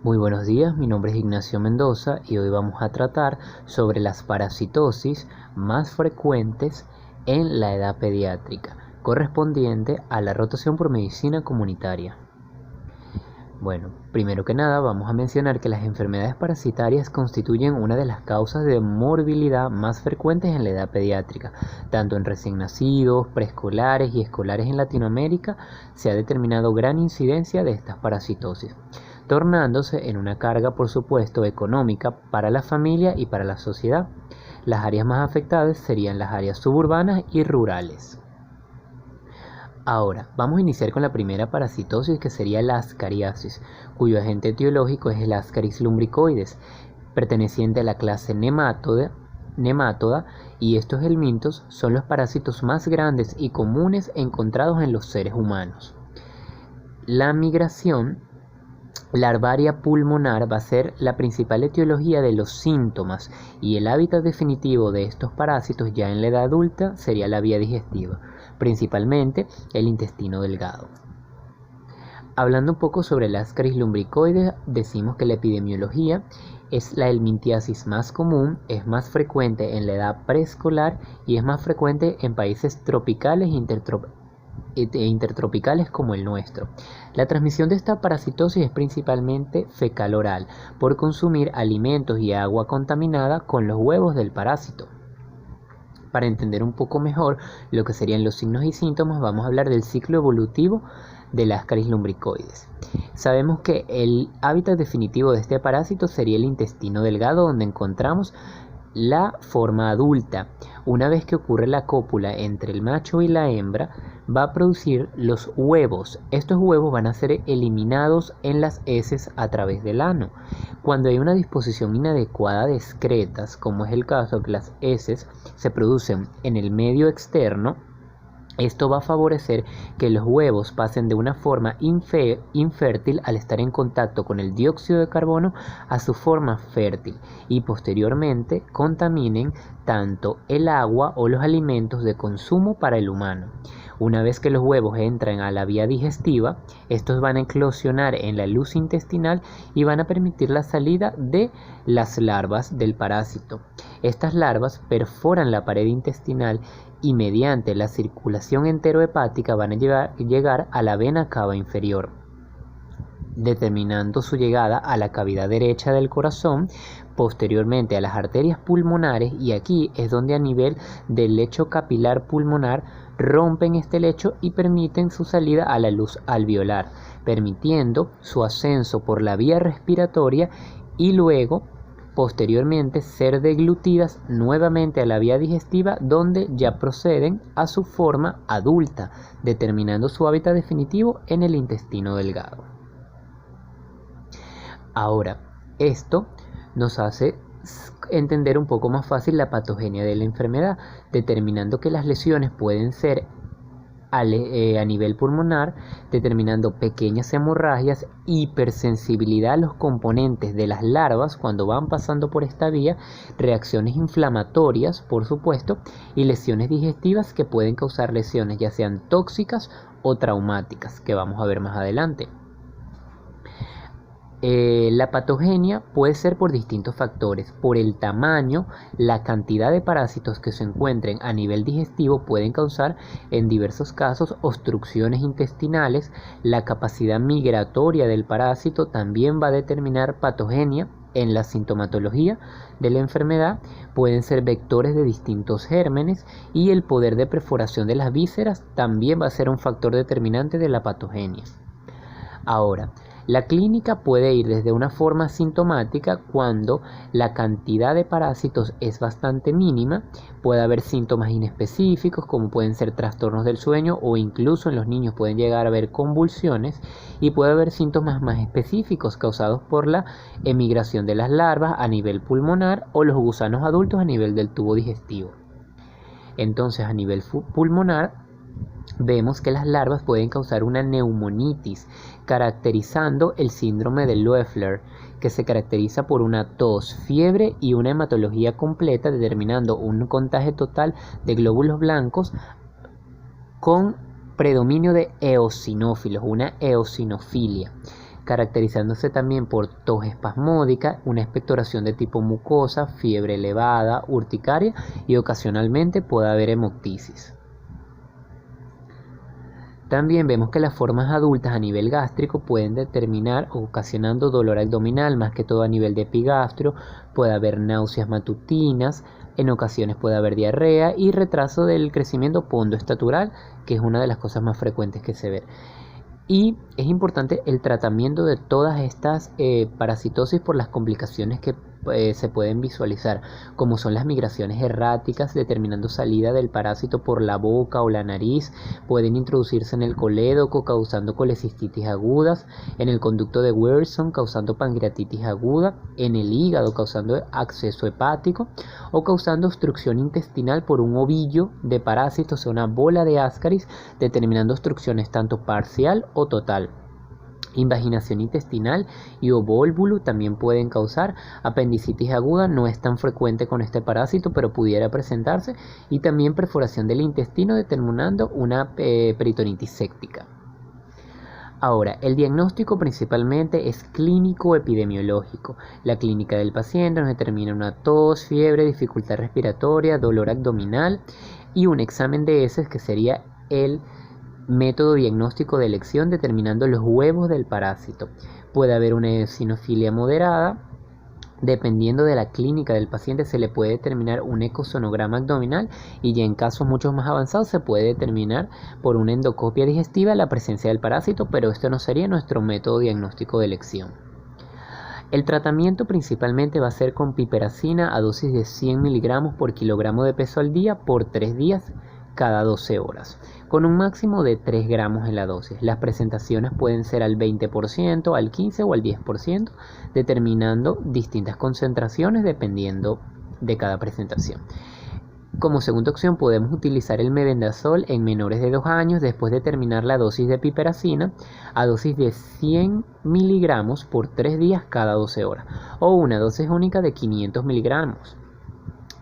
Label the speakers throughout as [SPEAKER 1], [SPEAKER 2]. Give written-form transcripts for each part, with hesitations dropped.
[SPEAKER 1] Muy buenos días, mi nombre es Ignacio Mendoza y hoy vamos a tratar sobre las parasitosis más frecuentes en la edad pediátrica, correspondiente a la rotación por medicina comunitaria. Bueno, primero que nada vamos a mencionar que las enfermedades parasitarias constituyen una de las causas de morbilidad más frecuentes en la edad pediátrica, tanto en recién nacidos, preescolares y escolares en Latinoamérica se ha determinado gran incidencia de estas parasitosis, tornándose en una carga, por supuesto, económica para la familia y para la sociedad. Las áreas más afectadas serían las áreas suburbanas y rurales. Ahora, vamos a iniciar con la primera parasitosis, que sería la ascariasis, cuyo agente etiológico es el Ascaris lumbricoides, perteneciente a la clase Nemátoda, y estos helmintos son los parásitos más grandes y comunes encontrados en los seres humanos. La migración larvaria pulmonar va a ser la principal etiología de los síntomas, y el hábitat definitivo de estos parásitos ya en la edad adulta sería la vía digestiva, principalmente el intestino delgado. Hablando un poco sobre el Ascaris lumbricoides, decimos que la epidemiología es la helmintiasis más común, es más frecuente en la edad preescolar y es más frecuente en países tropicales e intertropicales como el nuestro. La transmisión de esta parasitosis es principalmente fecal-oral, por consumir alimentos y agua contaminada con los huevos del parásito. Para entender un poco mejor lo que serían los signos y síntomas, vamos a hablar del ciclo evolutivo del Ascaris lumbricoides. Sabemos que el hábitat definitivo de este parásito sería el intestino delgado, donde encontramos la forma adulta. Una vez que ocurre la cópula entre el macho y la hembra, va a producir los huevos. Estos huevos van a ser eliminados en las heces a través del ano. Cuando hay una disposición inadecuada de excretas, como es el caso que las heces se producen en el medio externo, esto va a favorecer que los huevos pasen de una forma infértil al estar en contacto con el dióxido de carbono a su forma fértil, y posteriormente contaminen tanto el agua o los alimentos de consumo para el humano. Una vez que los huevos entran a la vía digestiva, estos van a eclosionar en la luz intestinal y van a permitir la salida de las larvas del parásito. Estas larvas perforan la pared intestinal y mediante la circulación enterohepática van a llegar a la vena cava inferior, determinando su llegada a la cavidad derecha del corazón, posteriormente a las arterias pulmonares, y aquí es donde a nivel del lecho capilar pulmonar rompen este lecho y permiten su salida a la luz alveolar, permitiendo su ascenso por la vía respiratoria y luego posteriormente ser deglutidas nuevamente a la vía digestiva, donde ya proceden a su forma adulta, determinando su hábitat definitivo en el intestino delgado. Ahora, esto nos hace entender un poco más fácil la patogenia de la enfermedad, determinando que las lesiones pueden ser a nivel pulmonar, determinando pequeñas hemorragias, hipersensibilidad a los componentes de las larvas cuando van pasando por esta vía, reacciones inflamatorias, por supuesto, y lesiones digestivas que pueden causar lesiones ya sean tóxicas o traumáticas, que vamos a ver más adelante. La patogenia puede ser por distintos factores. Por el tamaño, la cantidad de parásitos que se encuentren a nivel digestivo pueden causar en diversos casos obstrucciones intestinales. La capacidad migratoria del parásito también va a determinar patogenia. En la sintomatología de la enfermedad pueden ser vectores de distintos gérmenes, y el poder de perforación de las vísceras también va a ser un factor determinante de la patogenia. Ahora, la clínica puede ir desde una forma sintomática cuando la cantidad de parásitos es bastante mínima. Puede haber síntomas inespecíficos, como pueden ser trastornos del sueño, o incluso en los niños pueden llegar a haber convulsiones, y puede haber síntomas más específicos causados por la emigración de las larvas a nivel pulmonar o los gusanos adultos a nivel del tubo digestivo. Entonces, a nivel pulmonar, vemos que las larvas pueden causar una neumonitis, caracterizando el síndrome de Loeffler, que se caracteriza por una tos, fiebre y una hematología completa, determinando un contagio total de glóbulos blancos con predominio de eosinófilos, una eosinofilia. caracterizándose también por tos espasmódica, una expectoración de tipo mucosa, fiebre elevada, urticaria y ocasionalmente puede haber hemoptisis. También vemos que las formas adultas a nivel gástrico pueden determinar ocasionando dolor abdominal, más que todo a nivel de epigastrio, puede haber náuseas matutinas, en ocasiones puede haber diarrea y retraso del crecimiento pondoestatural, que es una de las cosas más frecuentes que se ve. Y es importante el tratamiento de todas estas parasitosis por las complicaciones que se pueden visualizar, como son las migraciones erráticas, determinando salida del parásito por la boca o la nariz, pueden introducirse en el colédoco causando colecistitis agudas, en el conducto de Wilson causando pancreatitis aguda, en el hígado causando acceso hepático o causando obstrucción intestinal por un ovillo de parásitos o una bola de Ascaris, determinando obstrucciones tanto parcial o total. Invaginación intestinal y ovóvulo también pueden causar. Apendicitis aguda no es tan frecuente con este parásito, pero pudiera presentarse, y también perforación del intestino determinando una peritonitis séptica. Ahora, el diagnóstico principalmente es clínico epidemiológico. La clínica del paciente nos determina una tos, fiebre, dificultad respiratoria, dolor abdominal y un examen de heces que sería el método diagnóstico de elección determinando los huevos del parásito. Puede haber una eosinofilia moderada. Dependiendo de la clínica del paciente se le puede determinar un ecosonograma abdominal y ya en casos mucho más avanzados se puede determinar por una endoscopia digestiva la presencia del parásito, pero esto no sería nuestro método diagnóstico de elección. El tratamiento principalmente va a ser con piperacina a dosis de 100 miligramos por kilogramo de peso al día por 3 días cada 12 horas, con un máximo de 3 gramos en la dosis. Las presentaciones pueden ser al 20%, al 15% o al 10%, determinando distintas concentraciones dependiendo de cada presentación. Como segunda opción podemos utilizar el mebendazol en menores de 2 años después de terminar la dosis de piperacina a dosis de 100 miligramos por 3 días cada 12 horas o una dosis única de 500 miligramos.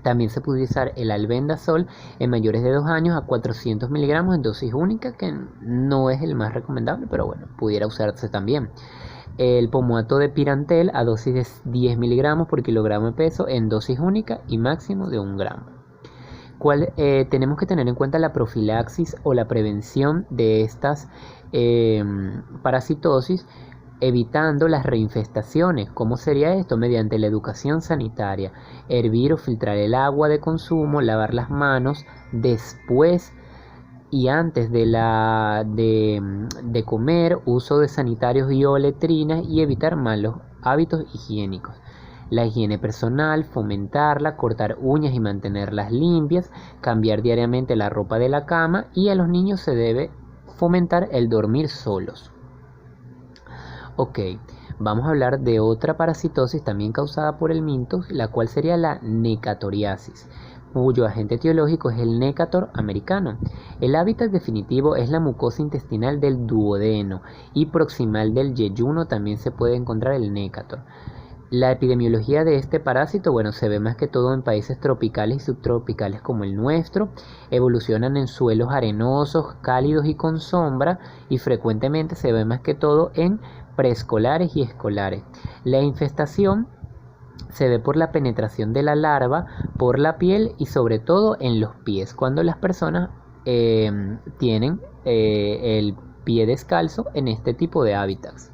[SPEAKER 1] También se puede usar el albendazol en mayores de 2 años a 400 miligramos en dosis única, que no es el más recomendable, pero bueno, pudiera usarse también. El pomoato de pirantel a dosis de 10 miligramos por kilogramo de peso en dosis única y máximo de 1 gramo. Tenemos que tener en cuenta la profilaxis o la prevención de estas parasitosis, evitando las reinfestaciones. ¿Cómo sería esto? Mediante la educación sanitaria, hervir o filtrar el agua de consumo, lavar las manos después y antes de comer, uso de sanitarios y o letrinas y evitar malos hábitos higiénicos. La higiene personal, fomentarla, cortar uñas y mantenerlas limpias, cambiar diariamente la ropa de la cama y a los niños se debe fomentar el dormir solos. Ok, vamos a hablar de otra parasitosis también causada por el mintos, la cual sería la necatoriasis, cuyo agente etiológico es el Necator americano. El hábitat definitivo es la mucosa intestinal del duodeno y proximal del yeyuno también se puede encontrar el Necator. La epidemiología de este parásito, se ve más que todo en países tropicales y subtropicales como el nuestro. Evolucionan en suelos arenosos, cálidos y con sombra, y frecuentemente se ve más que todo en preescolares y escolares. La infestación se ve por la penetración de la larva por la piel y sobre todo en los pies, cuando las personas tienen el pie descalzo en este tipo de hábitats.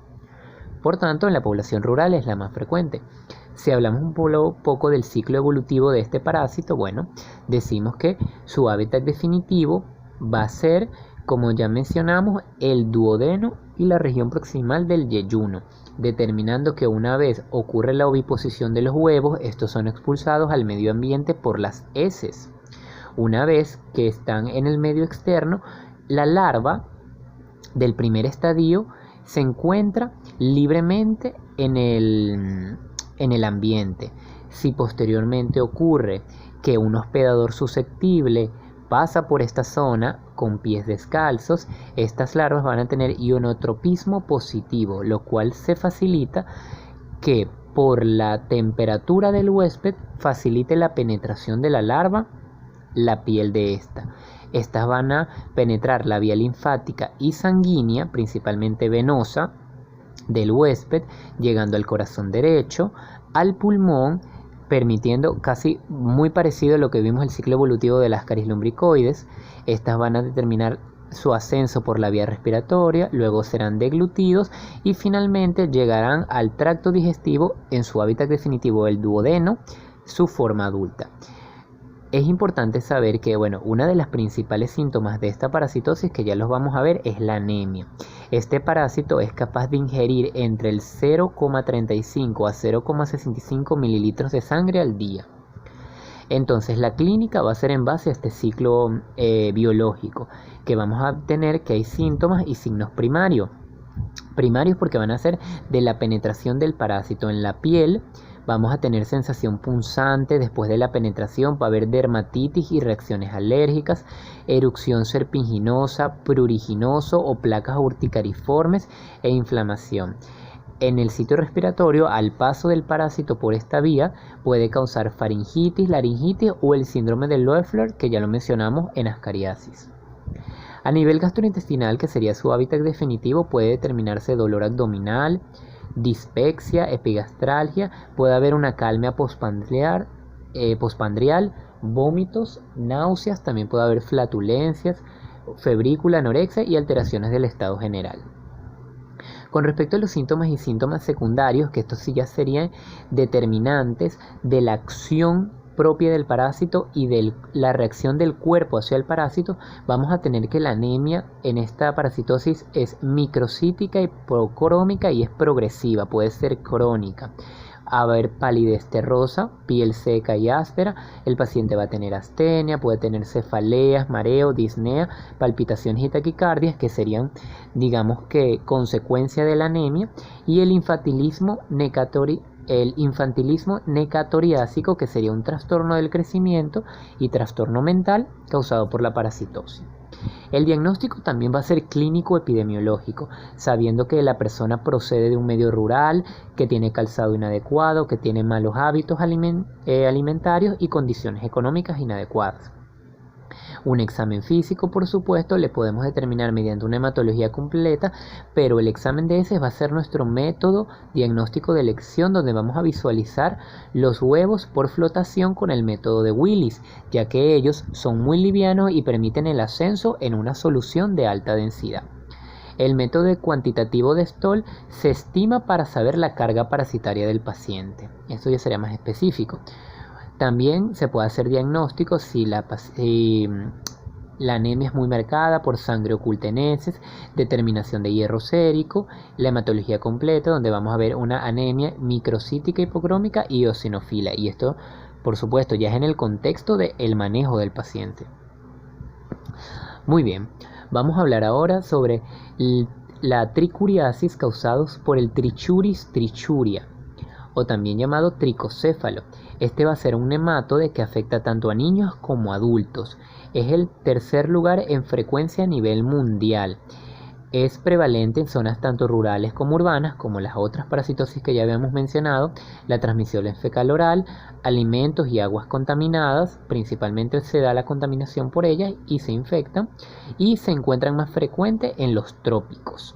[SPEAKER 1] Por tanto, en la población rural es la más frecuente. Si hablamos un poco del ciclo evolutivo de este parásito, decimos que su hábitat definitivo va a ser, como ya mencionamos, el duodeno y la región proximal del yeyuno, determinando que una vez ocurre la oviposición de los huevos, estos son expulsados al medio ambiente por las heces. Una vez que están en el medio externo, la larva del primer estadio se encuentra libremente en el ambiente. Si posteriormente ocurre que un hospedador susceptible pasa por esta zona con pies descalzos, estas larvas van a tener ionotropismo positivo, lo cual se facilita que por la temperatura del huésped facilite la penetración de la larva la piel de esta. Estas van a penetrar la vía linfática y sanguínea, principalmente venosa, del huésped, llegando al corazón derecho, al pulmón, permitiendo casi muy parecido a lo que vimos el ciclo evolutivo de las Ascaris lumbricoides. Estas van a determinar su ascenso por la vía respiratoria, luego serán deglutidos y finalmente llegarán al tracto digestivo en su hábitat definitivo, el duodeno, su forma adulta. Es importante saber que, una de las principales síntomas de esta parasitosis, que ya los vamos a ver, es la anemia. Este parásito es capaz de ingerir entre el 0,35 a 0,65 mililitros de sangre al día. Entonces la clínica va a ser en base a este ciclo biológico, que vamos a tener que hay síntomas y signos primarios. Primarios porque van a ser de la penetración del parásito en la piel. Vamos a tener sensación punzante después de la penetración, va a haber dermatitis y reacciones alérgicas, erupción serpinginosa, pruriginoso o placas urticariformes e inflamación. En el sitio respiratorio, al paso del parásito por esta vía, puede causar faringitis, laringitis o el síndrome de Loeffler, que ya lo mencionamos en ascariasis. A nivel gastrointestinal, que sería su hábitat definitivo, puede determinarse dolor abdominal, dispepsia, epigastralgia, puede haber una calmia postpandrial, vómitos, náuseas, también puede haber flatulencias, febrícula, anorexia y alteraciones del estado general. Con respecto a los síntomas y síntomas secundarios, que estos sí ya serían determinantes de la acción propia del parásito y de la reacción del cuerpo hacia el parásito, vamos a tener que la anemia en esta parasitosis es microcítica, hipocrómica y es progresiva, puede ser crónica. A haber palidez terrosa, piel seca y áspera, el paciente va a tener astenia, puede tener cefaleas, mareo, disnea, palpitaciones y taquicardias, que serían, digamos que, consecuencia de la anemia, y el infantilismo necatoriásico, que sería un trastorno del crecimiento y trastorno mental causado por la parasitosis. El diagnóstico también va a ser clínico epidemiológico, sabiendo que la persona procede de un medio rural, que tiene calzado inadecuado, que tiene malos hábitos alimentarios y condiciones económicas inadecuadas. Un examen físico, por supuesto, le podemos determinar mediante una hematología completa, pero el examen de heces va a ser nuestro método diagnóstico de elección, donde vamos a visualizar los huevos por flotación con el método de Willis, ya que ellos son muy livianos y permiten el ascenso en una solución de alta densidad. El método cuantitativo de Stoll se estima para saber la carga parasitaria del paciente. Esto ya sería más específico. También se puede hacer diagnóstico si la anemia es muy marcada por sangre oculta en heces, determinación de hierro sérico, la hematología completa, donde vamos a ver una anemia microcítica hipocrómica y eosinofila. Y esto, por supuesto, ya es en el contexto del manejo del paciente. Muy bien, vamos a hablar ahora sobre la tricuriasis causados por el Trichuris trichuria, o también llamado tricocéfalo. Este va a ser un nematode que afecta tanto a niños como a adultos. Es el tercer lugar en frecuencia a nivel mundial. Es prevalente en zonas tanto rurales como urbanas, como las otras parasitosis que ya habíamos mencionado. La transmisión es fecal oral, alimentos y aguas contaminadas, principalmente se da la contaminación por ellas y se infectan, y se encuentran más frecuentes en los trópicos.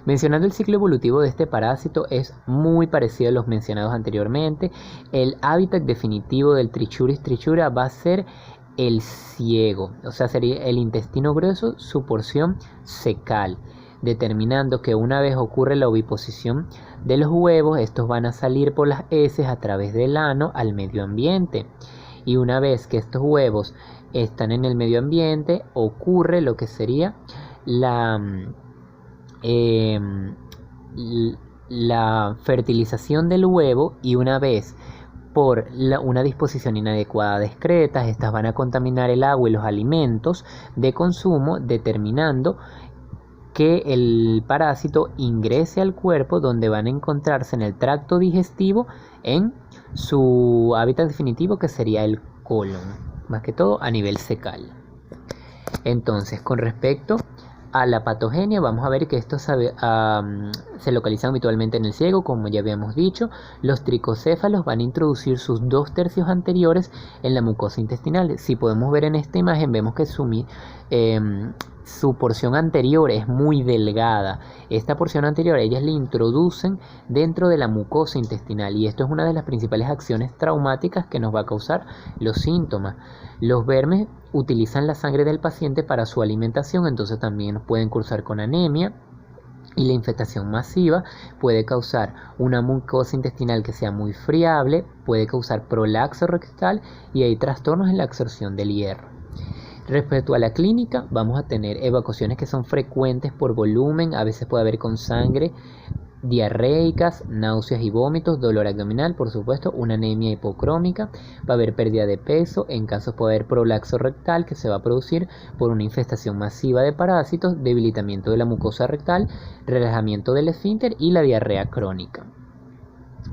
[SPEAKER 1] Mencionando el ciclo evolutivo de este parásito, es muy parecido a los mencionados anteriormente. El hábitat definitivo del Trichuris trichura va a ser el ciego, o sea, sería el intestino grueso, su porción cecal, determinando que una vez ocurre la oviposición de los huevos, estos van a salir por las heces a través del ano al medio ambiente. Y una vez que estos huevos están en el medio ambiente, ocurre lo que sería la fertilización del huevo, y una vez por una disposición inadecuada de excretas, estas van a contaminar el agua y los alimentos de consumo, determinando que el parásito ingrese al cuerpo, donde van a encontrarse en el tracto digestivo en su hábitat definitivo, que sería el colon, más que todo a nivel fecal. Entonces, con respecto a la patogenia, vamos a ver que estos se localizan habitualmente en el ciego, como ya habíamos dicho. Los tricocéfalos van a introducir sus 2/3 anteriores en la mucosa intestinal. Si podemos ver en esta imagen, vemos que su porción anterior es muy delgada. Esta porción anterior ellas le introducen dentro de la mucosa intestinal y esto es una de las principales acciones traumáticas que nos va a causar los síntomas. Los vermes utilizan la sangre del paciente para su alimentación, entonces también pueden cursar con anemia. Y la infectación masiva puede causar una mucosa intestinal que sea muy friable, puede causar prolapso rectal y hay trastornos en la absorción del hierro. Respecto a la clínica, vamos a tener evacuaciones que son frecuentes por volumen, a veces puede haber con sangre, diarreicas, náuseas y vómitos, dolor abdominal, por supuesto, una anemia hipocrómica, va a haber pérdida de peso, en casos puede haber prolapso rectal que se va a producir por una infestación masiva de parásitos, debilitamiento de la mucosa rectal, relajamiento del esfínter y la diarrea crónica.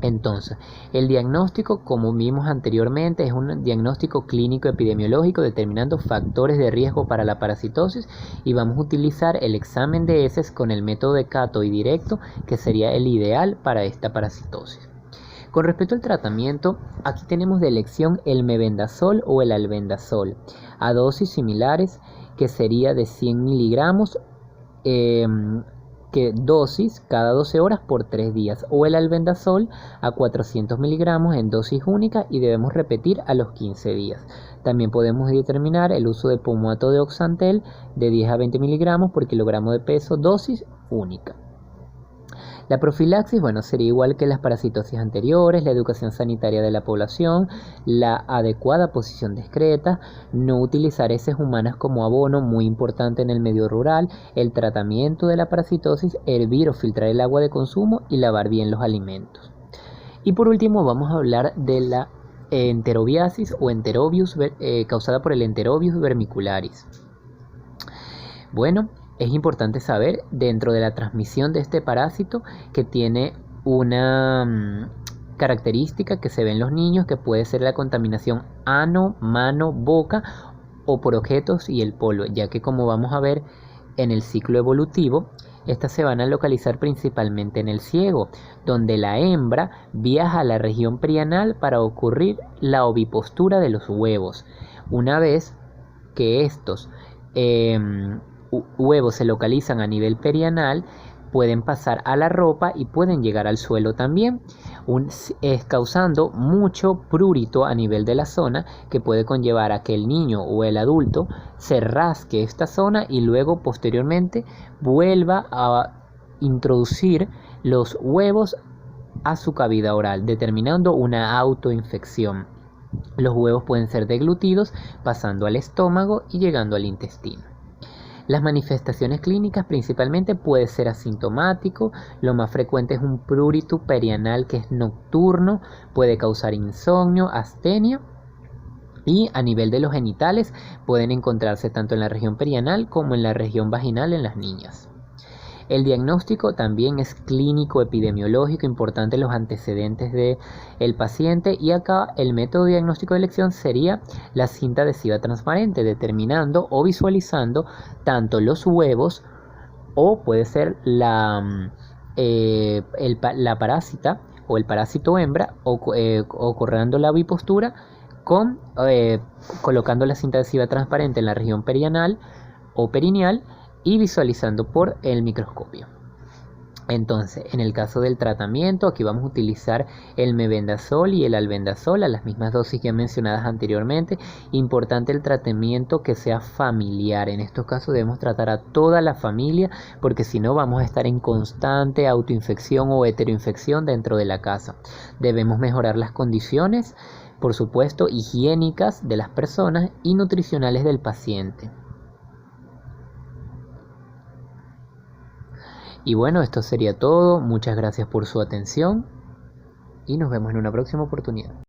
[SPEAKER 1] Entonces, el diagnóstico, como vimos anteriormente, es un diagnóstico clínico epidemiológico determinando factores de riesgo para la parasitosis y vamos a utilizar el examen de heces con el método de Kato y directo, que sería el ideal para esta parasitosis. Con respecto al tratamiento, aquí tenemos de elección el mebendazol o el albendazol, a dosis similares que sería de 100 miligramos que dosis cada 12 horas por 3 días o el albendazol a 400 miligramos en dosis única y debemos repetir a los 15 días. También podemos determinar el uso de pomato de oxantel de 10 a 20 miligramos por kilogramo de peso, dosis única. La profilaxis, sería igual que las parasitosis anteriores, la educación sanitaria de la población, la adecuada posición discreta, no utilizar heces humanas como abono, muy importante en el medio rural, el tratamiento de la parasitosis, hervir o filtrar el agua de consumo y lavar bien los alimentos. Y por último vamos a hablar de la enterobiasis o enterobius causada por el Enterobius vermicularis. Es importante saber dentro de la transmisión de este parásito que tiene una característica que se ve en los niños, que puede ser la contaminación ano, mano, boca o por objetos y el polvo, ya que como vamos a ver en el ciclo evolutivo, estas se van a localizar principalmente en el ciego, donde la hembra viaja a la región perianal para ocurrir la ovipostura de los huevos. Una vez que estos huevos se localizan a nivel perianal, pueden pasar a la ropa y pueden llegar al suelo también, causando mucho prurito a nivel de la zona que puede conllevar a que el niño o el adulto se rasque esta zona y luego posteriormente vuelva a introducir los huevos a su cavidad oral, determinando una autoinfección. Los huevos pueden ser deglutidos pasando al estómago y llegando al intestino. Las manifestaciones clínicas principalmente puede ser asintomático, lo más frecuente es un prurito perianal que es nocturno, puede causar insomnio, astenia y a nivel de los genitales pueden encontrarse tanto en la región perianal como en la región vaginal en las niñas. El diagnóstico también es clínico epidemiológico, importante los antecedentes del paciente y acá el método diagnóstico de elección sería la cinta adhesiva transparente, determinando o visualizando tanto los huevos o puede ser la parásita o el parásito hembra o correndo la ovipostura colocando la cinta adhesiva transparente en la región perianal o perineal y visualizando por el microscopio. Entonces, en el caso del tratamiento, aquí vamos a utilizar el mebendazol y el albendazol a las mismas dosis ya mencionadas anteriormente. Importante el tratamiento que sea familiar. En estos casos debemos tratar a toda la familia porque si no vamos a estar en constante autoinfección o heteroinfección dentro de la casa. Debemos mejorar las condiciones, por supuesto, higiénicas de las personas y nutricionales del paciente. Y esto sería todo. Muchas gracias por su atención y nos vemos en una próxima oportunidad.